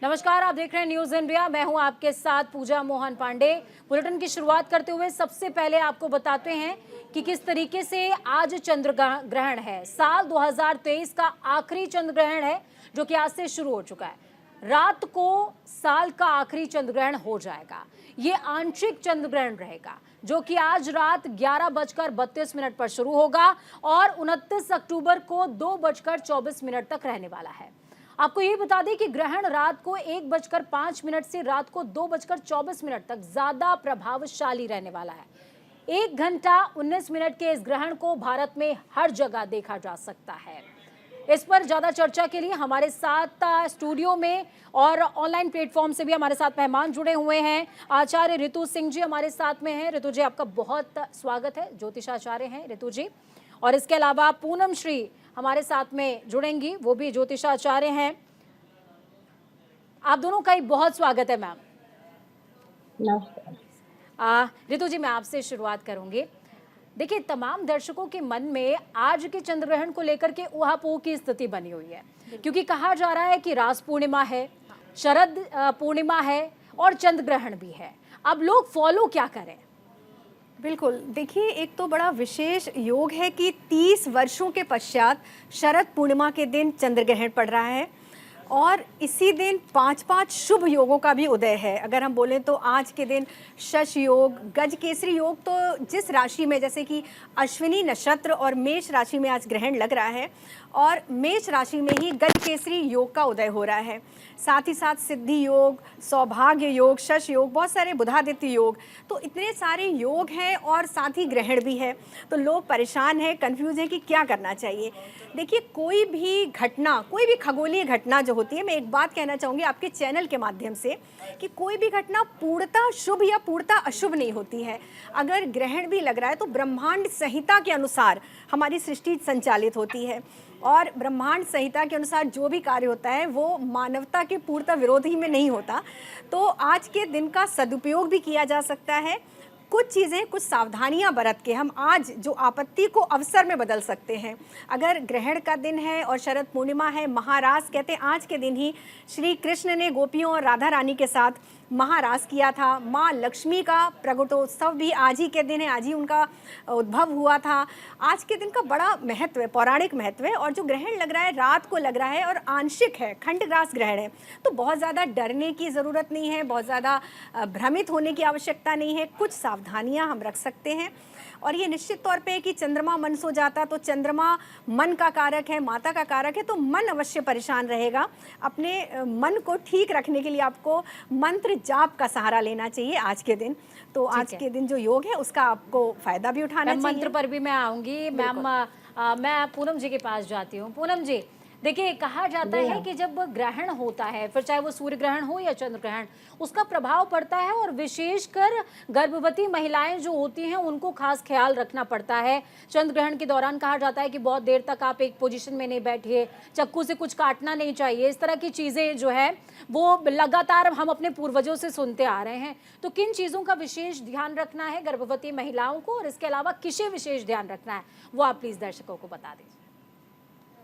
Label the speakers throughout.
Speaker 1: नमस्कार, आप देख रहे हैं न्यूज इंडिया। मैं हूं आपके साथ पूजा मोहन पांडे। बुलेटिन की शुरुआत करते हुए सबसे पहले आपको बताते हैं कि किस तरीके से आज चंद्र ग्रहण है। साल 2023 का आखिरी चंद्र ग्रहण है जो कि आज से शुरू हो चुका है। रात को साल का आखिरी चंद्र ग्रहण हो जाएगा। ये आंशिक चंद्र ग्रहण रहेगा जो कि आज रात 11:32 पर शुरू होगा और 29 अक्टूबर को 2:24 तक रहने वाला है। आपको ये बता दें कि ग्रहण रात को 1:05 से रात को 2:24 तक ज्यादा प्रभावशाली रहने वाला है। 1 घंटा 19 मिनट के इस ग्रहण को भारत में हर जगह देखा जा सकता है। इस पर ज्यादा चर्चा के लिए हमारे साथ स्टूडियो में और ऑनलाइन प्लेटफॉर्म से भी हमारे साथ मेहमान जुड़े हुए हैं। आचार्य ऋतु सिंह जी हमारे साथ में हैं। ऋतु जी, आपका बहुत स्वागत है। ज्योतिषाचार्य हैं ऋतु जी। और इसके अलावा पूनम श्री हमारे साथ में जुड़ेंगी, वो भी ज्योतिषाचार्य हैं। आप दोनों का ही बहुत स्वागत है मैम।
Speaker 2: नमस्कार।
Speaker 1: ऋतु जी, मैं आपसे शुरुआत करूंगी। देखिए, तमाम दर्शकों के मन में आज के चंद्र ग्रहण को लेकर के ऊहापोह की स्थिति बनी हुई है, क्योंकि कहा जा रहा है कि रास पूर्णिमा है, शरद पूर्णिमा है और चंद्र ग्रहण भी है। अब लोग फॉलो क्या करें?
Speaker 3: बिल्कुल, देखिए, एक तो बड़ा विशेष योग है कि 30 वर्षों के पश्चात शरद पूर्णिमा के दिन चंद्र ग्रहण पड़ रहा है और इसी दिन 5 शुभ योगों का भी उदय है। अगर हम बोलें तो आज के दिन शश योग, गज केसरी योग, तो जिस राशि में, जैसे कि अश्विनी नक्षत्र और मेष राशि में आज ग्रहण लग रहा है और मेष राशि में ही गज केसरी योग का उदय हो रहा है। साथ ही साथ सिद्धि योग, सौभाग्य योग, शश योग, बहुत सारे बुधादित्य योग, तो इतने सारे योग हैं और साथ ही ग्रहण भी है। तो लोग परेशान हैं, कंफ्यूज हैं कि क्या करना चाहिए। देखिए, कोई भी घटना, कोई भी खगोलीय घटना जो होती है, मैं एक बात कहना चाहूँगी आपके चैनल के माध्यम से कि कोई भी घटना पूर्णतः शुभ या पूर्णतः अशुभ नहीं होती है। अगर ग्रहण भी लग रहा है तो ब्रह्मांड संहिता के अनुसार हमारी सृष्टि संचालित होती है और ब्रह्मांड संहिता के अनुसार जो भी कार्य होता है वो मानवता के पूर्णतः विरोधी में नहीं होता। तो आज के दिन का सदुपयोग भी किया जा सकता है। कुछ चीज़ें, कुछ सावधानियां बरत के हम आज जो आपत्ति को अवसर में बदल सकते हैं। अगर ग्रहण का दिन है और शरद पूर्णिमा है, महारास कहते हैं, आज के दिन ही श्री कृष्ण ने गोपियों और राधा रानी के साथ महारास किया था। माँ लक्ष्मी का प्रगटोत्सव भी आज ही के दिन है, आज ही उनका उद्भव हुआ था। आज के दिन का बड़ा महत्व है, पौराणिक महत्व है। और जो ग्रहण लग रहा है रात को लग रहा है और आंशिक है, खंडग्रास ग्रहण है, तो बहुत ज़्यादा डरने की ज़रूरत नहीं है, बहुत ज़्यादा भ्रमित होने की आवश्यकता नहीं है। कुछ सावधानियां हम रख सकते हैं और ये निश्चित तौर पे कि चंद्रमा मन सो जाता, तो चंद्रमा मन का कारक है, माता का कारक है, तो मन अवश्य परेशान रहेगा। अपने मन को ठीक रखने के लिए आपको मंत्र जाप का सहारा लेना चाहिए आज के दिन। तो आज के दिन जो योग है उसका आपको फायदा भी उठाना चाहिए।
Speaker 1: मंत्र पर भी मैं आऊंगी मैम। मैं पूनम जी के पास जाती हूँ। पूनम जी, देखिए, कहा जाता है कि जब ग्रहण होता है, फिर चाहे वो सूर्य ग्रहण हो या चंद्र ग्रहण, उसका प्रभाव पड़ता है और विशेषकर गर्भवती महिलाएं जो होती हैं उनको खास ख्याल रखना पड़ता है। चंद्र ग्रहण के दौरान कहा जाता है कि बहुत देर तक आप एक पोजीशन में नहीं बैठिए, चाकू से कुछ काटना नहीं चाहिए। इस तरह की चीज़ें जो है वो लगातार हम अपने पूर्वजों से सुनते आ रहे हैं। तो किन चीज़ों का विशेष ध्यान रखना है गर्भवती महिलाओं को और इसके अलावा किसे विशेष ध्यान रखना है, वो आप प्लीज़ दर्शकों को बता दीजिए।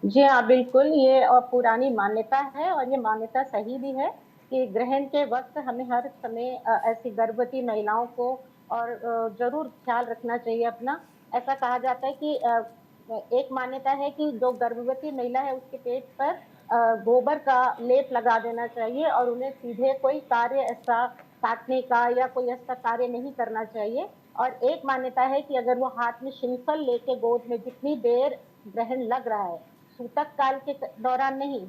Speaker 2: जी हाँ, बिल्कुल, ये पुरानी मान्यता है और ये मान्यता सही भी है कि ग्रहण के वक्त हमें हर समय ऐसी गर्भवती महिलाओं को और जरूर ख्याल रखना चाहिए अपना। ऐसा कहा जाता है कि एक मान्यता है कि जो गर्भवती महिला है उसके पेट पर गोबर का लेप लगा देना चाहिए और उन्हें सीधे कोई कार्य ऐसा काटने का या कोई ऐसा कार्य नहीं करना चाहिए। और एक मान्यता है कि अगर वो हाथ में श्रीफल लेके गोद में जितनी देर ग्रहण लग रहा है, सूतक काल के दौरान नहीं,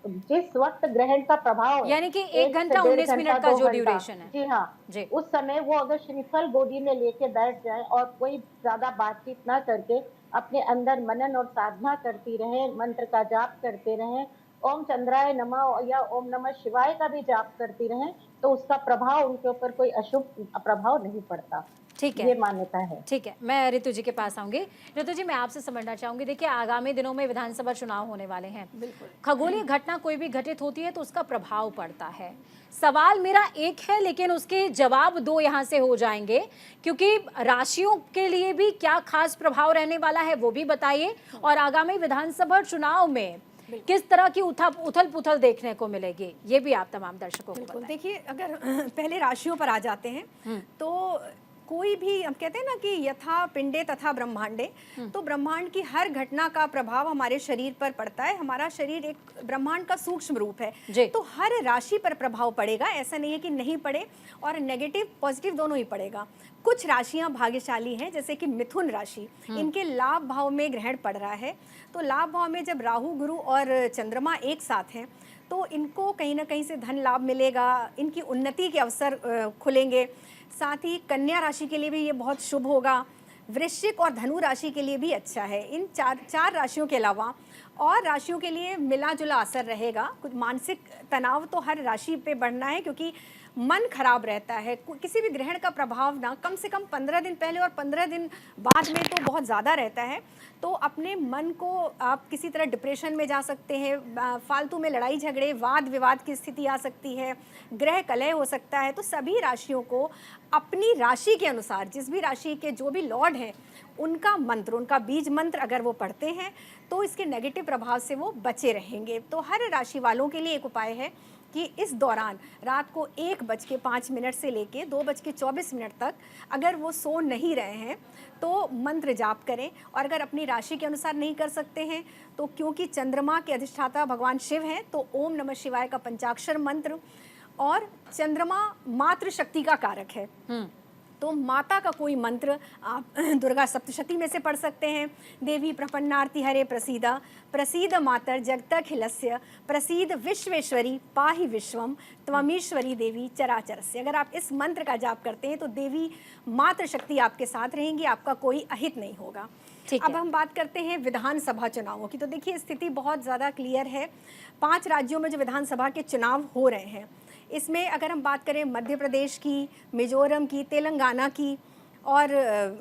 Speaker 2: जिस वक्त ग्रहण का प्रभाव है,
Speaker 1: यानी कि 1 घंटा 19 मिनट का जो ड्यूरेशन है,
Speaker 2: जी हाँ
Speaker 1: जी,
Speaker 2: उस समय वो अगर श्रीफल गोदी में लेके बैठ जाए और कोई ज्यादा बातचीत ना करके अपने अंदर मनन और साधना करती रहे, मंत्र का जाप करते रहे, ओम चंद्राय नमः या ओम नमः शिवाय का भी जाप करती रहे, तो उसका प्रभाव, उनके ऊपर कोई अशुभ प्रभाव नहीं पड़ता।
Speaker 1: ठीक है,
Speaker 2: ये मान्यता है।
Speaker 1: ठीक है, मैं ऋतु जी के पास आऊंगी। ऋतु जी, मैं आपसे समझना चाहूंगी, देखिए, आगामी दिनों में विधानसभा चुनाव होने वाले हैं।
Speaker 3: बिल्कुल,
Speaker 1: खगोलीय घटना कोई भी घटित होती है तो उसका प्रभाव पड़ता है। सवाल मेरा एक है, लेकिन उसके जवाब दो यहाँ से हो जाएंगे, क्योंकि राशियों के लिए भी क्या खास प्रभाव रहने वाला है वो भी बताइए। और आगामी विधानसभा चुनाव में किस तरह की उथल पुथल देखने को मिलेगी, ये भी आप तमाम दर्शकों को
Speaker 3: बिल्कुल।
Speaker 1: बताएं।
Speaker 3: देखिए, अगर पहले राशियों पर आ जाते हैं तो कोई भी, हम कहते हैं ना कि यथा पिंडे तथा ब्रह्मांडे, तो ब्रह्मांड की हर घटना का प्रभाव हमारे शरीर पर पड़ता है। हमारा शरीर एक ब्रह्मांड का सूक्ष्म रूप
Speaker 1: जी।
Speaker 3: है, तो हर राशि पर प्रभाव पड़ेगा, ऐसा नहीं है कि नहीं पड़े, और नेगेटिव पॉजिटिव दोनों ही पड़ेगा। कुछ राशियां भाग्यशाली हैं, जैसे कि मिथुन राशि, इनके लाभ भाव में ग्रहण पड़ रहा है। तो लाभ भाव में जब राहु, गुरु और चंद्रमा एक साथ हैं तो इनको कहीं ना कहीं से धन लाभ मिलेगा, इनकी उन्नति के अवसर खुलेंगे। साथ ही कन्या राशि के लिए भी ये बहुत शुभ होगा। वृश्चिक और धनु राशि के लिए भी अच्छा है। इन चार राशियों के अलावा और राशियों के लिए मिला जुला असर रहेगा। कुछ मानसिक तनाव तो हर राशि पे बढ़ना है, क्योंकि मन खराब रहता है। किसी भी ग्रहण का प्रभाव ना कम से कम 15 दिन पहले और 15 दिन बाद में तो बहुत ज़्यादा रहता है। तो अपने मन को आप किसी तरह डिप्रेशन में जा सकते हैं, फालतू में लड़ाई झगड़े, वाद विवाद की स्थिति आ सकती है, ग्रह कलह हो सकता है। तो सभी राशियों को अपनी राशि के अनुसार, जिस भी राशि के जो भी लॉर्ड हैं, उनका मंत्र, उनका बीज मंत्र अगर वो पढ़ते हैं तो इसके नेगेटिव प्रभाव से वो बचे रहेंगे। तो हर राशि वालों के लिए एक उपाय है कि इस दौरान रात को 1:05 से लेके 2:24 तक अगर वो सो नहीं रहे हैं तो मंत्र जाप करें। और अगर अपनी राशि के अनुसार नहीं कर सकते हैं तो क्योंकि चंद्रमा के अधिष्ठाता भगवान शिव हैं, तो ओम नमः शिवाय का पंचाक्षर मंत्र, और चंद्रमा मातृशक्ति का कारक है, तो माता का कोई मंत्र आप दुर्गा सप्तशती में से पढ़ सकते हैं। देवी प्रपन्नार्ति हरे प्रसीदा, प्रसीद मातर जगतखिलस्य, प्रसीद विश्वेश्वरी पाहि विश्वम, त्वमीश्वरी देवी चराचरस्य। अगर आप इस मंत्र का जाप करते हैं तो देवी मातृशक्ति आपके साथ रहेंगी, आपका कोई अहित नहीं होगा। अब हम बात करते हैं विधानसभा चुनावों की। तो देखिए, स्थिति बहुत ज़्यादा क्लियर है। 5 राज्यों में जो विधानसभा के चुनाव हो रहे हैं, इसमें अगर हम बात करें मध्य प्रदेश की, मिजोरम की, तेलंगाना की और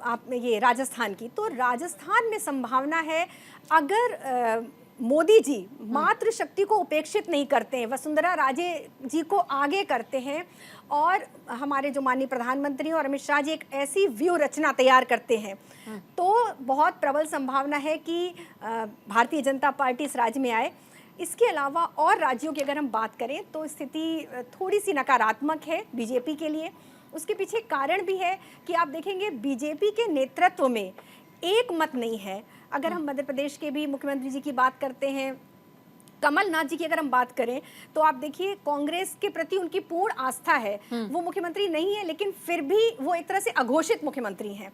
Speaker 3: आप ये राजस्थान की, तो राजस्थान में संभावना है, अगर मोदी जी मातृशक्ति को उपेक्षित नहीं करते हैं, वसुंधरा राजे जी को आगे करते हैं, और हमारे जो माननीय प्रधानमंत्री और अमित शाह जी एक ऐसी व्यूह रचना तैयार करते हैं, तो बहुत प्रबल संभावना है कि भारतीय जनता पार्टी इस राज्य में आए। इसके अलावा और राज्यों की अगर हम बात करें तो स्थिति थोड़ी सी नकारात्मक है बीजेपी के लिए। उसके पीछे कारण भी है कि आप देखेंगे बीजेपी के नेतृत्व में एक मत नहीं है। अगर हम मध्य प्रदेश के भी मुख्यमंत्री जी की बात करते हैं, कमलनाथ जी की अगर हम बात करें, तो आप देखिए कांग्रेस के प्रति उनकी पूर्ण आस्था है। वो मुख्यमंत्री नहीं है, लेकिन फिर भी वो एक तरह से अघोषित मुख्यमंत्री हैं।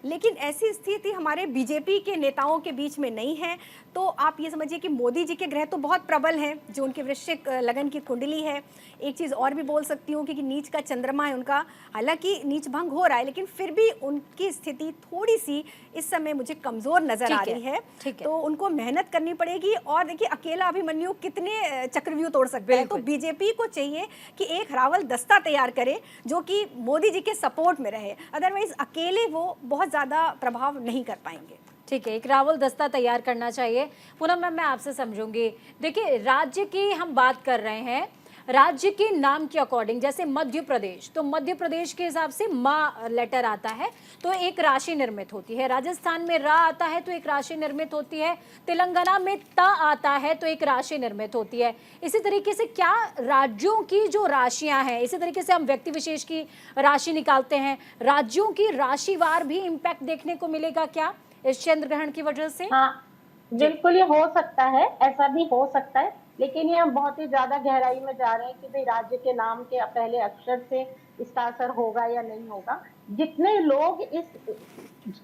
Speaker 3: लेकिन ऐसी स्थिति हमारे बीजेपी के नेताओं के बीच में नहीं है। तो आप ये समझिए कि मोदी जी के ग्रह तो बहुत प्रबल हैं, जो उनके वृश्चिक लगन की कुंडली है। एक चीज़ और भी बोल सकती हूँ कि नीच का चंद्रमा है उनका, हालांकि नीच भंग हो रहा है, लेकिन फिर भी उनकी स्थिति थोड़ी सी इस समय मुझे कमज़ोर नजर आ रही है। तो उनको मेहनत करनी पड़ेगी। और देखिए, अकेला अभिमन्यु कितने चक्रव्यूह तोड़ सकते हैं। तो बीजेपी को चाहिए कि एक रावल दस्ता तैयार करे जो कि मोदी जी के सपोर्ट में रहे, अदरवाइज अकेले वो बहुत ज़्यादा प्रभाव नहीं कर पाएंगे।
Speaker 1: ठीक है, एक रावल दस्ता तैयार करना चाहिए। पूनम मैम, मैं आपसे समझूंगी। देखिए, राज्य की हम बात कर रहे हैं, राज्य के नाम के अकॉर्डिंग, जैसे मध्य प्रदेश, तो मध्य प्रदेश के हिसाब से माँ लेटर आता है तो एक राशि निर्मित होती है। राजस्थान में रा आता है तो एक राशि निर्मित होती है। तेलंगाना में ता आता है तो एक राशि निर्मित होती है। इसी तरीके से क्या राज्यों की जो राशियां हैं, इसी तरीके से हम व्यक्ति विशेष की राशि निकालते हैं, राज्यों की राशिवार भी इम्पैक्ट देखने को मिलेगा क्या इस चंद्र ग्रहण की वजह से?
Speaker 2: हाँ, बिल्कुल ये हो सकता है, ऐसा भी हो सकता है। लेकिन ये हम बहुत ही ज्यादा गहराई में जा रहे हैं कि भाई राज्य के नाम के पहले अक्षर से इसका असर होगा या नहीं होगा। जितने लोग इस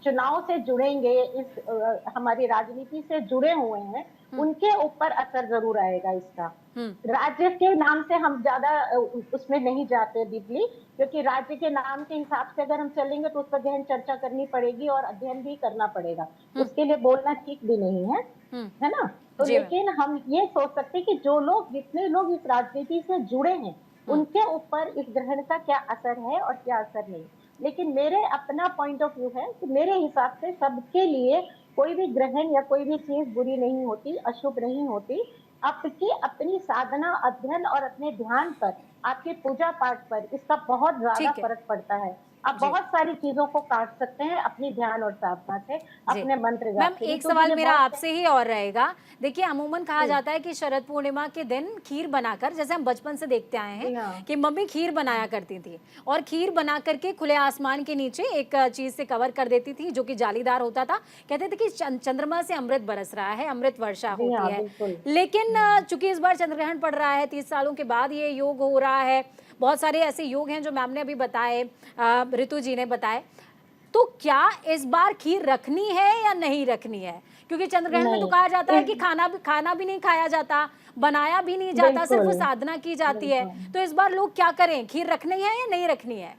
Speaker 2: चुनाव से जुड़ेंगे, इस हमारी राजनीति से जुड़े हुए हैं, उनके ऊपर असर जरूर आएगा इसका। राज्य के नाम से हम ज्यादा उसमें नहीं जाते डीपली, क्योंकि राज्य के नाम के हिसाब से अगर हम चलेंगे तो उस पर गहन चर्चा करनी पड़ेगी और अध्ययन भी करना पड़ेगा। उसके लिए बोलना ठीक भी नहीं है ना। तो लेकिन हम ये सोच सकते हैं कि जो लोग, जितने लोग इस राजनीति से जुड़े हैं, उनके ऊपर इस ग्रहण का क्या असर है और क्या असर नहीं। लेकिन मेरे अपना पॉइंट ऑफ व्यू है कि मेरे हिसाब से सबके लिए कोई भी ग्रहण या कोई भी चीज बुरी नहीं होती, अशुभ नहीं होती। आपकी अपनी साधना, अध्ययन और अपने ध्यान पर, आपके पूजा पाठ पर इसका बहुत ज्यादा फर्क पड़ता है। आप
Speaker 1: जी।
Speaker 2: बहुत सारी चीजों को काट सकते हैं अपनी ध्यान और साधना से,
Speaker 1: जी।
Speaker 2: अपने मंत्र
Speaker 1: मैम
Speaker 2: जाप से।
Speaker 1: एक
Speaker 2: ऋतु जी
Speaker 1: सवाल
Speaker 2: ने
Speaker 1: मेरा
Speaker 2: बहुत
Speaker 1: आपसे ही और रहेगा। देखिए अमूमन कहा
Speaker 2: जी
Speaker 1: जाता है कि शरद पूर्णिमा के दिन खीर बनाकर, जैसे हम बचपन से देखते आए हैं
Speaker 2: जी हाँ
Speaker 1: कि मम्मी खीर बनाया करती थी और खीर बना करके खुले आसमान के नीचे एक चीज से कवर कर देती थी जो कि जालीदार होता था। कहते थे कि चंद्रमा से अमृत बरस रहा है, अमृत वर्षा
Speaker 2: जी
Speaker 1: होती
Speaker 2: हाँ
Speaker 1: है।
Speaker 2: बिल्कुल।
Speaker 1: लेकिन चूंकि इस बार चंद्रग्रहण पड़ रहा है, 30 सालों के बाद ये योग हो रहा है, बहुत सारे ऐसे योग हैं जो मैम ने अभी बताए, ऋतु जी ने बताए, तो क्या इस बार खीर रखनी है या नहीं रखनी है? क्योंकि चंद्रग्रहण में तो
Speaker 2: नहीं
Speaker 1: कहा जाता है
Speaker 2: इस
Speaker 1: कि खाना भी नहीं खाया जाता, बनाया भी नहीं जाता, सिर्फ
Speaker 2: बिल्कुल
Speaker 1: साधना की जाती है।
Speaker 2: बिल्कुल
Speaker 1: तो इस बार लोग क्या करें, खीर रखनी है या नहीं रखनी है?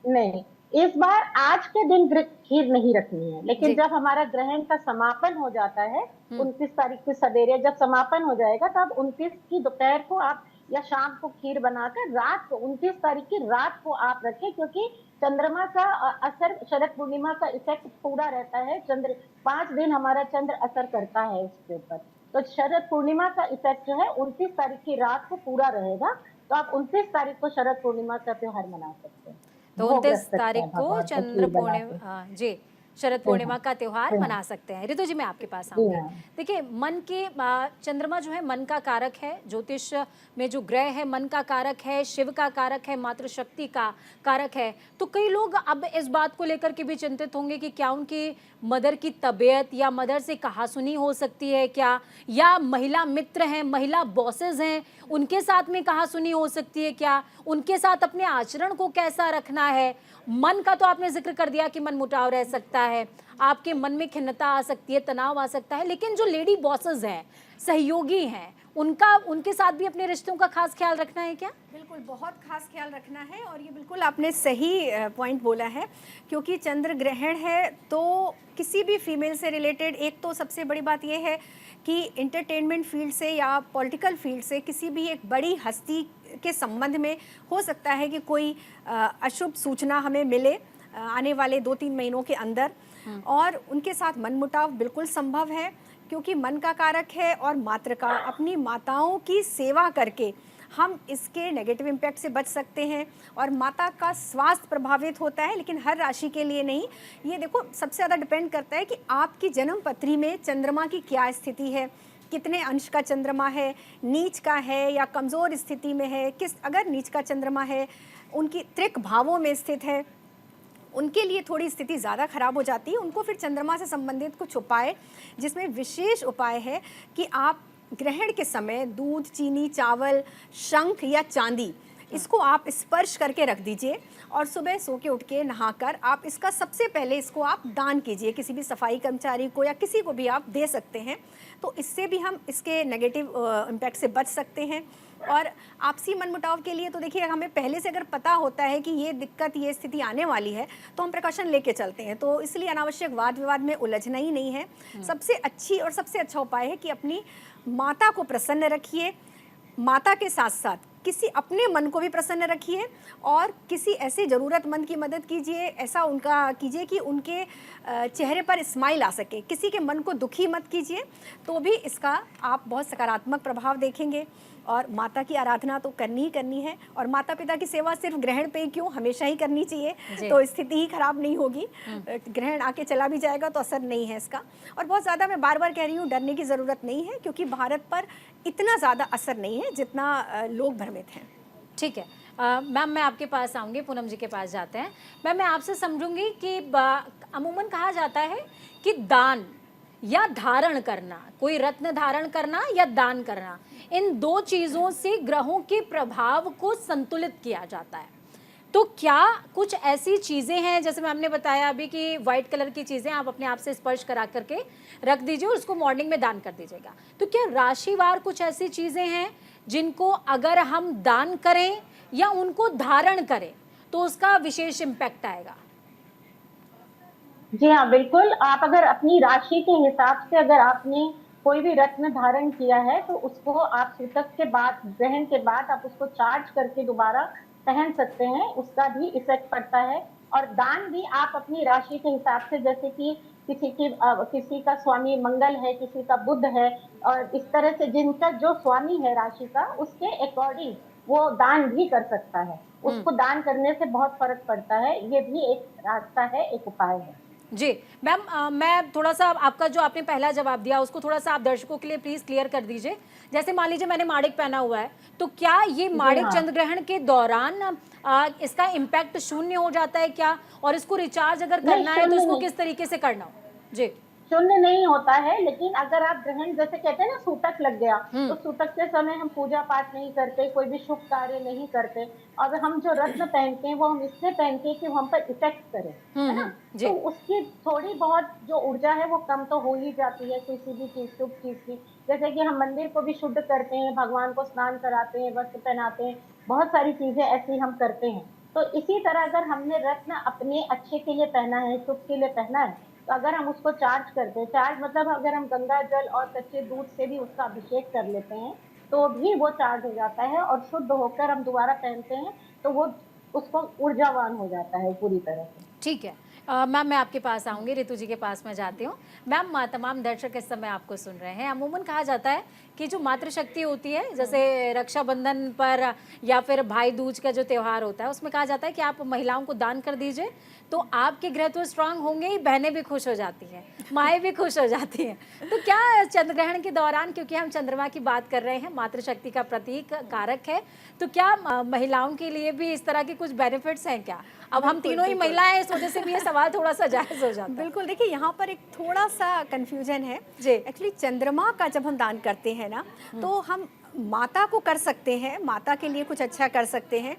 Speaker 2: नहीं, इस बार आज के दिन खीर नहीं रखनी है, लेकिन
Speaker 1: जी।
Speaker 2: जब हमारा ग्रहण का समापन हो जाता है,
Speaker 1: हम्म।
Speaker 2: 29 तारीख की सवेरे जब समापन हो जाएगा, तब 29 की दोपहर को आप या शाम को खीर बनाकर रात को 29 तारीख की रात को आप रखें, क्योंकि चंद्रमा का असर, शरद पूर्णिमा का इफेक्ट पूरा रहता है। चंद्र 5 दिन हमारा चंद्र असर करता है उसके ऊपर। तो शरद पूर्णिमा का इफेक्ट जो है 29 तारीख की रात को पूरा रहेगा। तो आप 29 तारीख को शरद पूर्णिमा का त्योहार मना सकते हैं,
Speaker 1: तो
Speaker 2: भोग रख
Speaker 1: 29
Speaker 2: सकते
Speaker 1: तारीख
Speaker 2: हैं
Speaker 1: को
Speaker 2: भगवान को
Speaker 1: चंद्र
Speaker 2: खीर बना के।
Speaker 1: पूर्णिमा, जी, शरद
Speaker 2: जी हाँ,
Speaker 1: पूर्णिमा का त्योहार
Speaker 2: जी हाँ,
Speaker 1: मना सकते हैं। ऋतु जी मैं आपके पास
Speaker 2: जी
Speaker 1: आऊंगी।
Speaker 2: हाँ,
Speaker 1: देखिए मन के चंद्रमा जो है मन का कारक है, ज्योतिष में जो ग्रह है मन का कारक है, शिव का कारक है, मातृशक्ति का कारक है। तो कई लोग अब इस बात को लेकर के भी चिंतित होंगे कि क्या उनकी मदर की तबीयत या मदर से कहासुनी हो सकती है क्या, या महिला मित्र हैं, महिला बॉसेस हैं, उनके साथ में कहासुनी हो सकती है क्या, उनके साथ अपने आचरण को कैसा रखना है। मन का तो आपने जिक्र कर दिया कि मन मुटाव रह सकता है, आपके मन में खिन्नता आ सकती है, तनाव आ सकता है, लेकिन जो लेडी बॉसेस हैं, सहयोगी हैं, उनका उनके साथ भी अपने रिश्तों का खास ख्याल रखना है क्या?
Speaker 3: बिल्कुल, बहुत खास ख्याल रखना है और ये बिल्कुल आपने सही पॉइंट बोला है, क्योंकि चंद्र ग्रहण है तो किसी भी फीमेल से रिलेटेड एक तो सबसे बड़ी बात ये है कि इंटरटेनमेंट फील्ड से या पॉलिटिकल फील्ड से किसी भी एक बड़ी हस्ती के संबंध में हो सकता है कि कोई अशुभ सूचना हमें मिले आने वाले 2-3 महीनों के अंदर, और उनके साथ मनमुटाव बिल्कुल संभव है, क्योंकि मन का कारक है और मातृका, अपनी माताओं की सेवा करके हम इसके नेगेटिव इम्पैक्ट से बच सकते हैं। और माता का स्वास्थ्य प्रभावित होता है, लेकिन हर राशि के लिए नहीं। ये देखो सबसे ज़्यादा डिपेंड करता है कि आपकी जन्म पत्री में चंद्रमा की क्या स्थिति है, कितने अंश का चंद्रमा है, नीच का है या कमज़ोर स्थिति में है, किस अगर नीच का चंद्रमा है, उनकी त्रिक भावों में स्थित है, उनके लिए थोड़ी स्थिति ज़्यादा खराब हो जाती है। उनको फिर चंद्रमा से संबंधित कुछ उपाय, जिसमें विशेष उपाय है कि आप ग्रहण के समय दूध, चीनी, चावल, शंख या चांदी, इसको आप स्पर्श करके रख दीजिए और सुबह सो के उठ के नहाकर आप इसका सबसे पहले इसको आप दान कीजिए, किसी भी सफाई कर्मचारी को या किसी को भी आप दे सकते हैं। तो इससे भी हम इसके नेगेटिव इम्पैक्ट से बच सकते हैं। और आपसी मनमुटाव के लिए तो देखिए, हमें पहले से अगर पता होता है कि ये दिक्कत, ये स्थिति आने वाली है, तो हम प्रिकॉशन लेके चलते हैं। तो इसलिए अनावश्यक वाद विवाद में उलझना ही नहीं है। सबसे अच्छी और सबसे अच्छा उपाय है कि अपनी माता को प्रसन्न रखिए, माता के साथ साथ किसी अपने मन को भी प्रसन्न रखिए और किसी ऐसे ज़रूरतमंद की मदद कीजिए, ऐसा उनका कीजिए कि उनके चेहरे पर स्माइल आ सके, किसी के मन को दुखी मत कीजिए, तो भी इसका आप बहुत सकारात्मक प्रभाव देखेंगे। और माता की आराधना तो करनी ही करनी है, और माता पिता की सेवा सिर्फ ग्रहण पे ही क्यों, हमेशा ही करनी चाहिए, तो स्थिति ही खराब नहीं होगी। ग्रहण आके चला भी जाएगा तो असर नहीं है इसका। और बहुत ज़्यादा मैं बार बार कह रही हूँ, डरने की ज़रूरत नहीं है, क्योंकि भारत पर इतना ज़्यादा असर नहीं है जितना लोग भ्रमित हैं।
Speaker 1: ठीक है मैम, मैं आपके पास आऊँगी, पूनम जी के पास जाते हैं। मैम मैं आपसे समझूंगी कि अमूमन कहा जाता है कि दान या धारण करना, कोई रत्न धारण करना या दान करना, इन दो चीज़ों से ग्रहों के प्रभाव को संतुलित किया जाता है। तो क्या कुछ ऐसी चीज़ें हैं, जैसे मैम ने बताया अभी कि वाइट कलर की चीज़ें आप अपने आप से स्पर्श करा करके रख दीजिए और उसको मॉर्निंग में दान कर दीजिएगा, तो क्या राशिवार कुछ ऐसी चीज़ें हैं जिनको अगर हम दान करें या उनको धारण करें तो उसका विशेष इम्पैक्ट आएगा?
Speaker 2: जी हाँ बिल्कुल, आप अगर अपनी राशि के हिसाब से अगर आपने कोई भी रत्न धारण किया है, तो उसको आप सूतक के बाद, ग्रहण के बाद आप उसको चार्ज करके दोबारा पहन सकते हैं, उसका भी इफेक्ट पड़ता है। और दान भी आप अपनी राशि के हिसाब से, जैसे कि किसी का स्वामी मंगल है, किसी का बुध है, और इस तरह से जिनका जो स्वामी है राशि का, उसके अकॉर्डिंग वो दान भी कर सकता है। उसको दान करने से बहुत फर्क पड़ता है। ये भी एक रास्ता है, एक उपाय है।
Speaker 1: जी मैम, मैं थोड़ा सा आपका जो आपने पहला जवाब दिया उसको थोड़ा सा आप दर्शकों के लिए प्लीज क्लियर कर दीजिए। जैसे मान लीजिए मैंने माणिक पहना हुआ है, तो क्या ये
Speaker 2: जी
Speaker 1: माणिक
Speaker 2: हाँ।
Speaker 1: चंद्र ग्रहण के दौरान इसका इम्पैक्ट शून्य हो जाता है क्या, और इसको रिचार्ज अगर
Speaker 2: नहीं,
Speaker 1: करना है तो इसको किस तरीके से करना हो? जी।
Speaker 2: शून्य नहीं होता है, लेकिन अगर आप ग्रहण जैसे कहते हैं ना सूतक लग गया, तो सूतक के समय हम पूजा पाठ नहीं करते, कोई भी शुभ कार्य नहीं करते, और हम जो रत्न पहनते हैं वो हम इसलिए पहनते हैं कि वो हम पर इफेक्ट करे, है ना।
Speaker 1: जी।
Speaker 2: तो उसकी थोड़ी बहुत जो ऊर्जा है वो कम तो हो ही जाती है किसी भी चीज, शुभ चीज की। जैसे कि हम मंदिर को भी शुद्ध करते हैं, भगवान को स्नान कराते हैं, वस्त्र पहनाते हैं, बहुत सारी चीजें ऐसी हम करते हैं। तो इसी तरह अगर हमने रत्न अपने अच्छे के लिए पहना है, शुभ के लिए पहना है, तो अगर हम उसको चार्ज करते हैं, चार्ज मतलब अगर हम गंगा जल और कच्चे दूध से भी उसका अभिषेक कर लेते हैं, तो भी वो चार्ज हो जाता है, और शुद्ध होकर हम दोबारा पहनते हैं तो वो उसको ऊर्जावान हो जाता है पूरी तरह से।
Speaker 1: ठीक है मैम, मैं आपके पास आऊंगी, रितु जी के पास मैं जाती हूँ। मैम, तमाम दर्शक इस समय आपको सुन रहे हैं। अमूमन कहा जाता है कि जो मातृशक्ति होती है, जैसे रक्षाबंधन पर या फिर भाई दूज का जो त्यौहार होता है, उसमें कहा जाता है कि आप महिलाओं को दान कर दीजिए तो आपके ग्रह तो स्ट्रांग होंगे ही, बहनें भी खुश हो जाती हैं, माएँ भी खुश हो जाती हैं। तो क्या चंद्र ग्रहण के दौरान, क्योंकि हम चंद्रमा की बात कर रहे हैं, मातृशक्ति का प्रतीक कारक है, तो क्या महिलाओं के लिए भी इस तरह के कुछ बेनिफिट्स हैं क्या? अब हम तीनों ही महिलाएं हैं, इस वजह से भी ये सवाल थोड़ा सा जायज हो जाता है।
Speaker 3: बिल्कुल, देखिए यहाँ पर एक थोड़ा सा कंफ्यूजन है
Speaker 1: जी।
Speaker 3: एक्चुअली। चंद्रमा का जब हम दान करते हैं ना, तो हम माता को कर सकते हैं, माता के लिए कुछ अच्छा कर सकते हैं,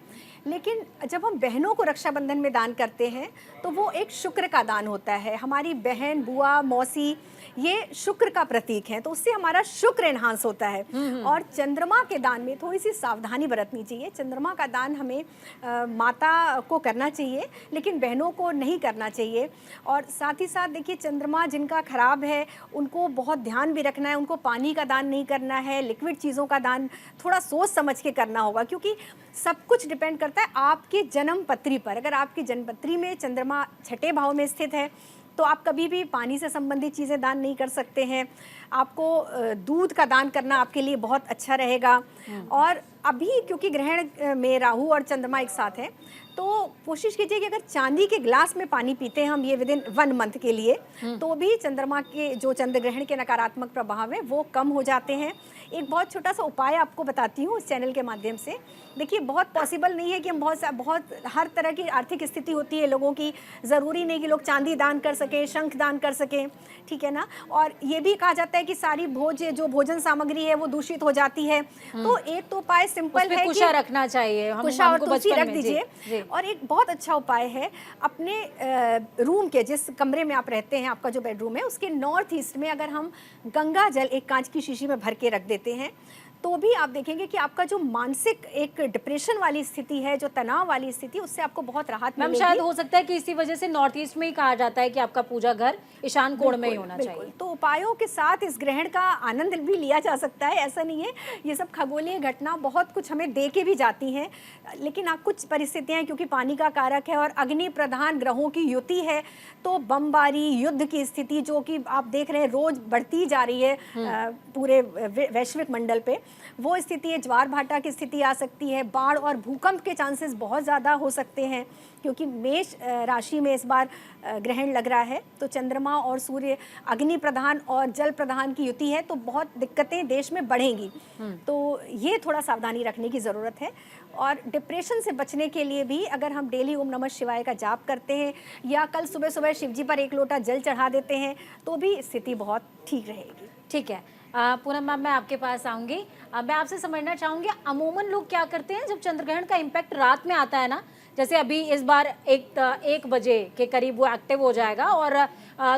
Speaker 3: लेकिन जब हम बहनों को रक्षाबंधन में दान करते हैं तो वो एक शुक्र का दान होता है। हमारी बहन, बुआ, मौसी ये शुक्र का प्रतीक है, तो उससे हमारा शुक्र एनहांस होता है। और चंद्रमा के दान में थोड़ी सी सावधानी बरतनी चाहिए। चंद्रमा का दान हमें माता को करना चाहिए, लेकिन बहनों को नहीं करना चाहिए। और साथ ही साथ देखिए, चंद्रमा जिनका खराब है उनको बहुत ध्यान भी रखना है, उनको पानी का दान नहीं करना है, लिक्विड चीज़ों का दान थोड़ा सोच समझ के करना होगा, क्योंकि सब कुछ डिपेंड करता है आपकी जन्म पत्री पर। अगर आपकी जन्म पत्री में चंद्रमा छठे भाव में स्थित है तो आप कभी भी पानी से संबंधित चीज़ें दान नहीं कर सकते हैं। आपको दूध का दान करना आपके लिए बहुत अच्छा रहेगा। और अभी क्योंकि ग्रहण में राहु और चंद्रमा एक साथ हैं, तो कोशिश कीजिए कि अगर चांदी के ग्लास में पानी पीते हैं हम ये विदिन 1 मंथ के लिए, तो भी चंद्रमा के जो चंद्र ग्रहण के नकारात्मक प्रभाव है वो कम हो जाते हैं। एक बहुत छोटा सा उपाय आपको बताती हूँ इस चैनल के माध्यम से। देखिए, बहुत पॉसिबल नहीं है कि हम बहुत हर तरह की आर्थिक स्थिति होती है लोगों की, ज़रूरी नहीं कि लोग चांदी दान कर सकें, शंख दान कर सकें, ठीक है ना। और ये भी कहा जाता है कि सारी जो भोजन सामग्री है वो दूषित हो जाती है। तो एक तो उपाय सिंपल है
Speaker 1: कुशा
Speaker 3: कि
Speaker 1: रखना चाहिए,
Speaker 3: कुशा और तुलसी रख
Speaker 1: जी।
Speaker 3: दीजिए। और एक बहुत अच्छा उपाय है, अपने रूम के जिस कमरे में आप रहते हैं, आपका जो बेडरूम है, उसके नॉर्थ ईस्ट में अगर हम गंगा जल एक कांच की शीशी में भर के रख देते हैं, तो भी आप देखेंगे कि आपका जो मानसिक एक डिप्रेशन वाली स्थिति है, जो तनाव वाली स्थिति, उससे आपको बहुत राहत
Speaker 1: मैम,
Speaker 3: मिलेगी।
Speaker 1: शायद हो सकता है कि इसी वजह से नॉर्थ ईस्ट में ही कहा जाता है कि आपका पूजा घर ईशान कोण में ही होना चाहिए।
Speaker 3: तो उपायों के साथ इस ग्रहण का आनंद भी लिया जा सकता है, ऐसा नहीं है। ये सब खगोलीय घटना बहुत कुछ हमें दे के भी जाती हैं, लेकिन आप कुछ परिस्थितियां, क्योंकि पानी का कारक है और अग्नि प्रधान ग्रहों की युति है, तो बमबारी, युद्ध की स्थिति जो कि आप देख रहे हैं रोज बढ़ती जा रही है पूरे वैश्विक मंडल पे, वो स्थिति है। ज्वार भाटा की स्थिति आ सकती है, बाढ़ और भूकंप के चांसेस बहुत ज़्यादा हो सकते हैं, क्योंकि मेष राशि में इस बार ग्रहण लग रहा है। तो चंद्रमा और सूर्य अग्नि प्रधान और जल प्रधान की युति है, तो बहुत दिक्कतें देश में बढ़ेंगी। तो ये थोड़ा सावधानी रखने की ज़रूरत है। और डिप्रेशन से बचने के लिए भी अगर हम डेली ओम नमः शिवाय का जाप करते हैं, या कल सुबह सुबह शिव जी पर 1 लोटा जल चढ़ा देते हैं, तो भी स्थिति बहुत ठीक रहेगी।
Speaker 1: ठीक है पूनम मैम, मैं आपके पास आऊंगी। मैं आपसे समझना चाहूंगी, अमूमन लोग क्या करते हैं जब चंद्रग्रहण का इम्पैक्ट रात में आता है ना, जैसे अभी इस बार 1 बजे के करीब वो एक्टिव हो जाएगा और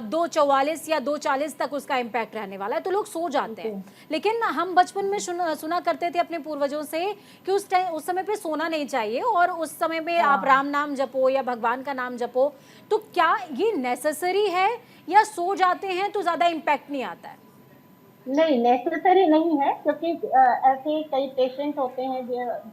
Speaker 1: 2:44 या 2:40 तक उसका इम्पैक्ट रहने वाला है, तो लोग सो जाते हैं। लेकिन हम बचपन में सुना करते थे अपने पूर्वजों से कि उस समय पे सोना नहीं चाहिए और उस समय में आप राम नाम जपो या भगवान का नाम जपो। तो क्या ये नेसेसरी है, या सो जाते हैं तो ज्यादा इम्पैक्ट नहीं आता है?
Speaker 2: नहीं, नेसेसरी नहीं है, क्योंकि ऐसे कई पेशेंट होते हैं,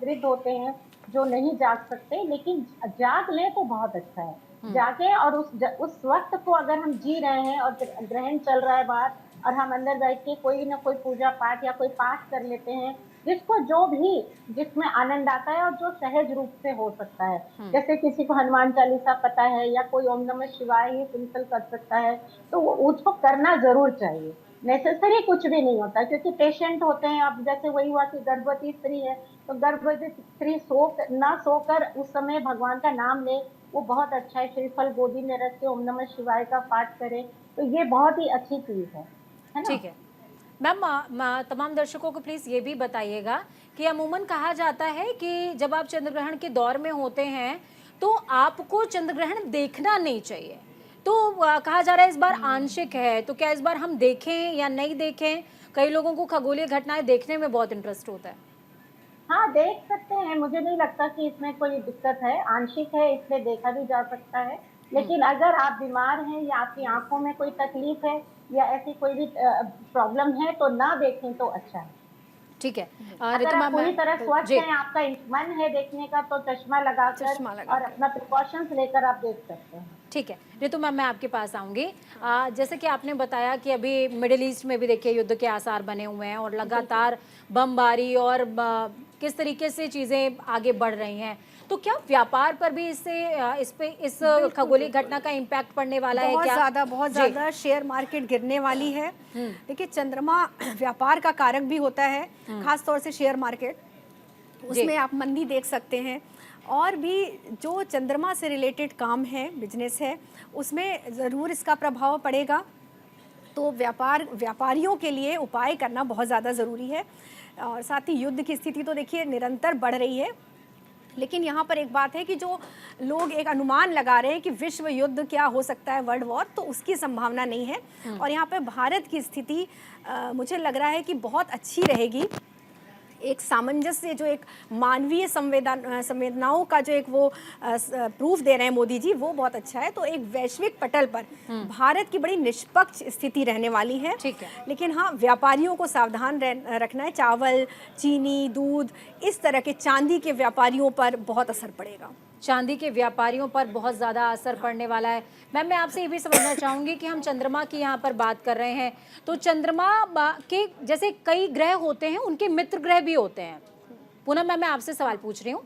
Speaker 2: वृद्ध होते हैं जो नहीं जाग सकते, लेकिन जाग लें तो बहुत अच्छा है। जागे और उस वक्त को अगर हम जी रहे हैं और ग्रहण चल रहा है बाहर, और हम अंदर बैठ के कोई ना कोई पूजा पाठ या कोई पाठ कर लेते हैं, जिसको जो भी जिसमें आनंद आता है और जो सहज रूप से हो सकता है। जैसे किसी को हनुमान चालीसा पता है या कोई ओम नमः शिवाय ही सिंपल कर सकता है, तो उसको करना जरूर चाहिए। नेसेसरी कुछ भी नहीं होता, क्योंकि पेशेंट होते हैं। अब जैसे वही हुआ कि गर्भवती स्त्री है, तो गर्भवती स्त्री ना सोकर उस समय भगवान का नाम ले, वो बहुत अच्छा है। श्रीफल गोदी में रख के ओम नमः शिवाय का पाठ करे, तो ये बहुत ही अच्छी चीज है ना।
Speaker 1: ठीक है मैम, तमाम दर्शकों को प्लीज ये भी बताइएगा कि अमूमन कहा जाता है कि जब आप चंद्र ग्रहण के दौर में होते हैं तो आपको चंद्र ग्रहण देखना नहीं चाहिए, तो कहा जा रहा है इस बार आंशिक है, तो क्या इस बार हम देखें या नहीं देखें? कई लोगों को खगोलीय घटनाएं देखने में बहुत इंटरेस्ट होता है।
Speaker 2: हाँ, देख सकते हैं, मुझे नहीं लगता कि इसमें कोई दिक्कत है। आंशिक है, इसमें देखा भी जा सकता है। लेकिन अगर आप बीमार हैं या आपकी आंखों में कोई तकलीफ है या ऐसी कोई भी प्रॉब्लम है, तो ना देखें तो अच्छा है।
Speaker 1: ठीक है
Speaker 2: अगर
Speaker 1: ऋतु
Speaker 2: आप
Speaker 1: मैम,
Speaker 2: पूरी तरह स्वस्थ
Speaker 1: जी
Speaker 2: हैं, आपका मन है देखने का, तो चश्मा लगाकर
Speaker 3: चश्मा
Speaker 2: और
Speaker 3: लगाकर।
Speaker 2: अपना प्रिकॉशंस लेकर आप देख सकते हैं।
Speaker 1: ठीक है ऋतु मैम, मैं आपके पास आऊंगी। जैसे कि आपने बताया कि अभी मिडिल ईस्ट में भी देखिए युद्ध के आसार बने हुए हैं और लगातार बमबारी और किस तरीके से चीज़ें आगे बढ़ रही हैं, तो क्या व्यापार पर भी इस खगोलीय घटना का इम्पैक्ट पड़ने वाला है क्या?
Speaker 3: बहुत
Speaker 1: जी।
Speaker 3: ज्यादा शेयर मार्केट गिरने वाली है। देखिए चंद्रमा व्यापार का कारक भी होता है, खास तौर से शेयर मार्केट, उसमें आप मंदी देख सकते हैं। और भी जो चंद्रमा से रिलेटेड काम है, बिजनेस है, उसमें ज़रूर इसका प्रभाव पड़ेगा। तो व्यापारियों के लिए उपाय करना बहुत ज़्यादा ज़रूरी है। और साथ ही युद्ध की स्थिति तो देखिए निरंतर बढ़ रही है, लेकिन यहाँ पर एक बात है कि जो लोग एक अनुमान लगा रहे हैं कि विश्व युद्ध क्या हो सकता है, वर्ल्ड वॉर, तो उसकी संभावना नहीं है। और यहाँ पर भारत की स्थिति मुझे लग रहा है कि बहुत अच्छी रहेगी। एक सामंजस्य, जो एक मानवीय संवेदनाओं का जो एक वो प्रूफ दे रहे हैं मोदी जी, वो बहुत अच्छा है। तो एक वैश्विक पटल पर भारत की बड़ी निष्पक्ष स्थिति रहने वाली है।
Speaker 1: ठीक है।
Speaker 3: लेकिन हाँ, व्यापारियों को सावधान रखना है। चावल, चीनी, दूध, इस तरह के चांदी के व्यापारियों पर बहुत असर पड़ेगा।
Speaker 1: चांदी के व्यापारियों पर बहुत ज़्यादा असर पड़ने वाला है। मैम, मैं आपसे ये भी समझना चाहूँगी कि हम चंद्रमा की यहाँ पर बात कर रहे हैं, तो चंद्रमा के जैसे कई ग्रह होते हैं, उनके मित्र ग्रह भी होते हैं। पूनम मैम, मैं आपसे सवाल पूछ रही हूँ,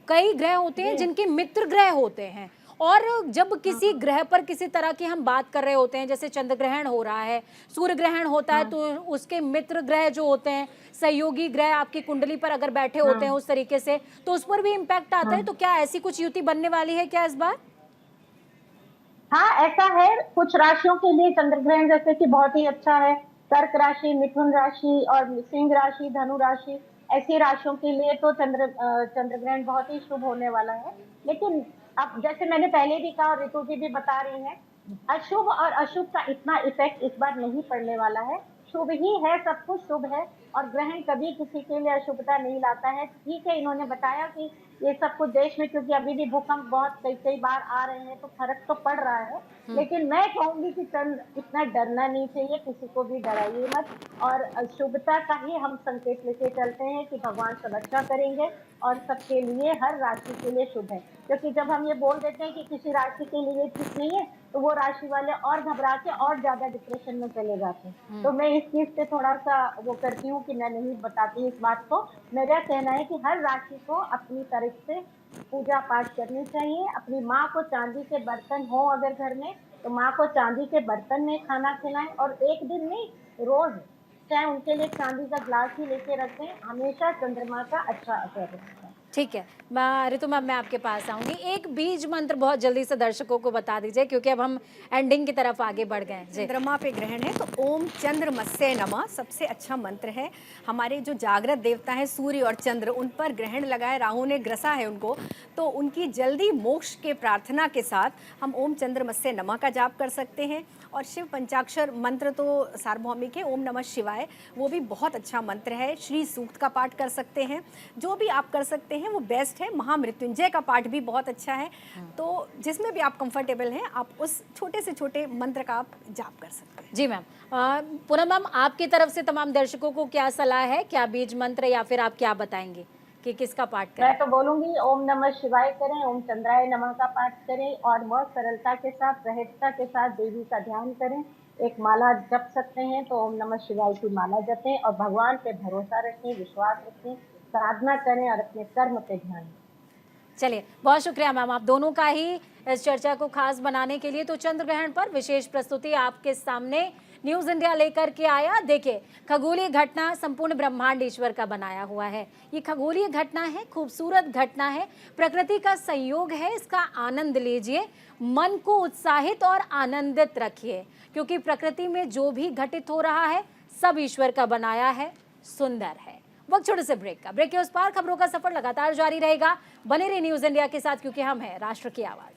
Speaker 1: कई ग्रह होते हैं जिनके मित्र ग्रह होते हैं, और जब किसी ग्रह पर किसी तरह की हम बात कर रहे होते हैं, जैसे चंद्र ग्रहण हो रहा है, सूर्य ग्रहण होता है, तो उसके मित्र ग्रह जो होते हैं, सहयोगी ग्रह आपकी कुंडली पर अगर बैठे होते हैं उस तरीके से, तो उस पर भी इम्पैक्ट आता है। तो क्या ऐसी कुछ युति बनने वाली है क्या इस बार?
Speaker 2: हाँ, ऐसा है। कुछ राशियों के लिए चंद्र ग्रहण जैसे कि बहुत ही अच्छा है। कर्क राशि, मिथुन राशि और सिंह राशि, धनु राशि, ऐसी राशियों के लिए तो चंद्र ग्रहण बहुत ही शुभ होने वाला है। लेकिन अब जैसे मैंने पहले भी कहा और ऋतु जी भी बता रही हैं, अशुभ और अशुभ का इतना इफेक्ट इस बार नहीं पड़ने वाला है। शुभ ही है, सब कुछ शुभ है, और ग्रहण कभी किसी के लिए अशुभता नहीं लाता है। ठीक है, इन्होंने बताया कि ये सब कुछ देश में, क्योंकि अभी भी भूकंप बहुत कई कई बार आ रहे हैं, तो फर्क तो पड़ रहा है। लेकिन मैं कहूंगी कि इतना डरना नहीं चाहिए, किसी को भी डराइए मत। और शुभता का ही हम संकेत लेके चलते हैं कि भगवान सब अच्छा करेंगे और सबके लिए, हर राशि के लिए शुभ है। क्योंकि जब हम ये बोल देते हैं कि किसी राशि के लिए ठीक नहीं है, तो वो राशि वाले और घबरा के और ज्यादा डिप्रेशन में चले जाते हैं। तो मैं इस चीज से थोड़ा सा वो करती हूँ कि मैं नहीं बताती इस बात को। मेरा कहना है कि हर राशि को अपनी तरफ से पूजा पाठ करनी चाहिए। अपनी माँ को चांदी के बर्तन हो अगर घर में, तो माँ को चांदी के बर्तन में खाना खिलाएं, और एक दिन नहीं, रोज चाहे उनके लिए चांदी का ग्लास ही लेके रखें। हमेशा चंद्रमा का अच्छा असर रहता है।
Speaker 1: ठीक है ऋतु मैम, मैं आपके पास आऊंगी। एक बीज मंत्र बहुत जल्दी से दर्शकों को बता दीजिए, क्योंकि अब हम एंडिंग की तरफ आगे बढ़ गए हैं।
Speaker 3: चंद्रमा पे ग्रहण है, तो ओम चंद्रमस्य नमः सबसे अच्छा मंत्र है। हमारे जो जागृत देवता हैं सूर्य और चंद्र, उन पर ग्रहण लगा है, राहु ने ग्रसा है उनको, तो उनकी जल्दी मोक्ष के प्रार्थना के साथ हम ओम चंद्रमस्य नमः का जाप कर सकते हैं। और शिव पंचाक्षर मंत्र तो सार्वभौमिक है, ओम नमः शिवाय, वो भी बहुत अच्छा मंत्र है। श्री सूक्त का पाठ कर सकते हैं, जो भी आप कर सकते हैं वो बेस्ट है। महामृत्युंजय का पाठ भी बहुत अच्छा है। तो जिसमें भी आप कंफर्टेबल हैं, आप उस छोटे से छोटे मंत्र का आप जाप कर सकते हैं।
Speaker 1: जी मैम, पूनम मैम, आपकी तरफ से तमाम दर्शकों को क्या सलाह है, क्या बीज मंत्र, या फिर आप क्या बताएंगे कि किसका पाठ करें?
Speaker 2: मैं तो बोलूंगी ओम नमः शिवाय करें, ओम चंद्राय नमः का पाठ करें, और बहुत सरलता के साथ, सहजता के साथ देवी का ध्यान करें। एक माला जप सकते हैं तो ओम नमः शिवाय की माला जपें और भगवान पे भरोसा रखें, विश्वास रखें, साधना करें और अपने कर्म पे ध्यान दें।
Speaker 1: चलिए, बहुत शुक्रिया मैम आप दोनों का ही इस चर्चा को खास बनाने के लिए। तो चंद्र ग्रहण पर विशेष प्रस्तुति आपके सामने न्यूज इंडिया लेकर के आया। देखिए, खगोलीय घटना संपूर्ण ब्रह्मांड ईश्वर का बनाया हुआ है। ये खगोलीय घटना है, खूबसूरत घटना है, प्रकृति का संयोग है। इसका आनंद लीजिए, मन को उत्साहित और आनंदित रखिए, क्योंकि प्रकृति में जो भी घटित हो रहा है सब ईश्वर का बनाया है, सुंदर है। वक्त छोटे से ब्रेक का। ब्रेक के उस पार खबरों का सफर लगातार जारी रहेगा। बने रहिए न्यूज इंडिया के साथ, क्योंकि हम हैं राष्ट्र की आवाज।